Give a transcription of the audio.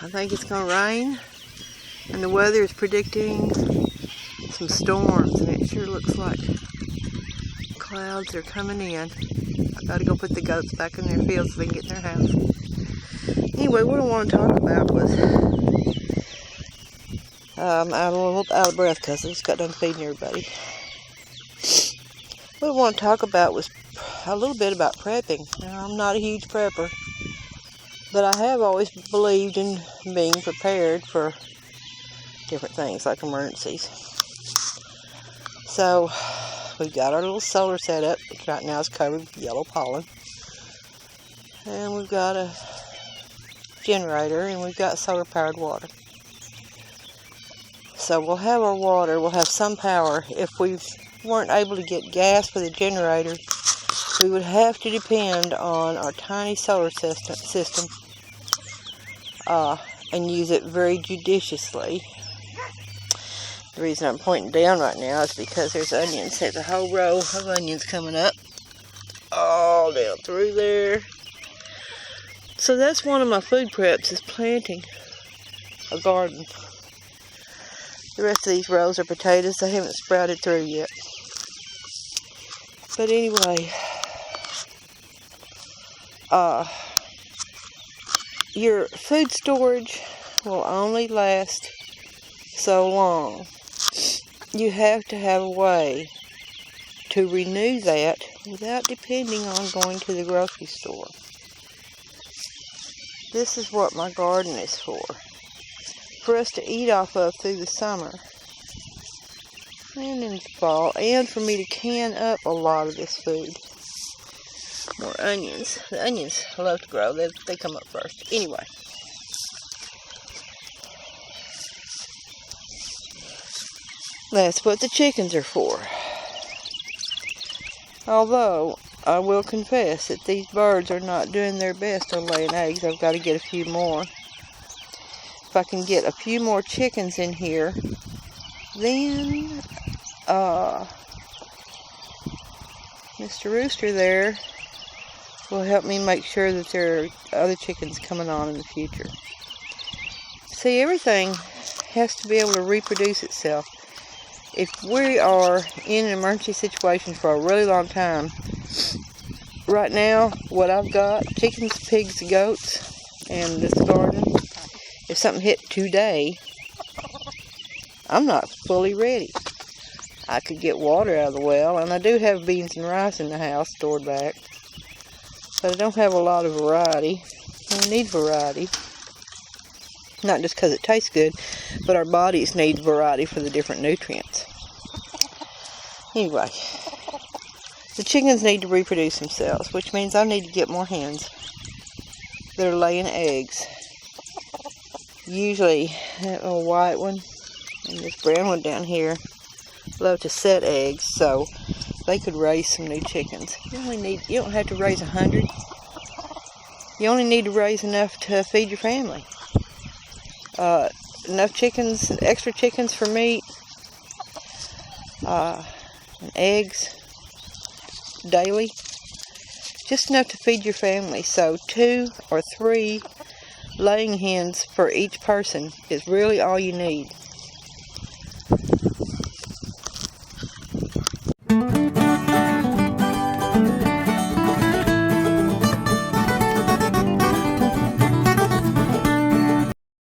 I think it's going to rain, and the weather is predicting some storms, and it sure looks like clouds are coming in. I gotta go put the goats back in their fields so they can get in their house. Anyway, what I want to talk about was, I'm a little out of breath because I just got done feeding everybody. What I want to talk about was a little bit about prepping. Now, I'm not a huge prepper, but I have always believed in being prepared for different things like emergencies. So, we've got our little solar setup, which right now is covered with yellow pollen. And we've got a generator, and we've got solar-powered water. So we'll have our water, we'll have some power. If we weren't able to get gas for the generator, we would have to depend on our tiny solar system and use it very judiciously. The reason I'm pointing down right now is because there's onions. There's a whole row of onions coming up all down through there. So that's one of my food preps, is planting a garden. The rest of these rows are potatoes. They haven't sprouted through yet. But anyway, your food storage will only last so long. You have to have a way to renew that without depending on going to the grocery store. This is what my garden is for us to eat off of through the summer and in the fall, and for me to can up a lot of this food. More onions. The onions I love to grow. They come up first. Anyway. That's what the chickens are for. Although, I will confess that these birds are not doing their best on laying eggs. I've got to get a few more. If I can get a few more chickens in here, then Mr. Rooster there will help me make sure that there are other chickens coming on in the future. See, everything has to be able to reproduce itself. If we are in an emergency situation for a really long time, right now, what I've got, chickens, pigs, goats, and this garden, if something hit today, I'm not fully ready. I could get water out of the well, and I do have beans and rice in the house stored back, but I don't have a lot of variety. I need variety. Not just because it tastes good, but our bodies need variety for the different nutrients. Anyway, the chickens need to reproduce themselves, which means I need to get more hens that are laying eggs. Usually, that little white one and this brown one down here love to set eggs, so they could raise some new chickens. You don't have to raise 100. You only need to raise enough to feed your family. Enough chickens, extra chickens for meat, and eggs daily. Just enough to feed your family. So 2 or 3 laying hens for each person is really all you need.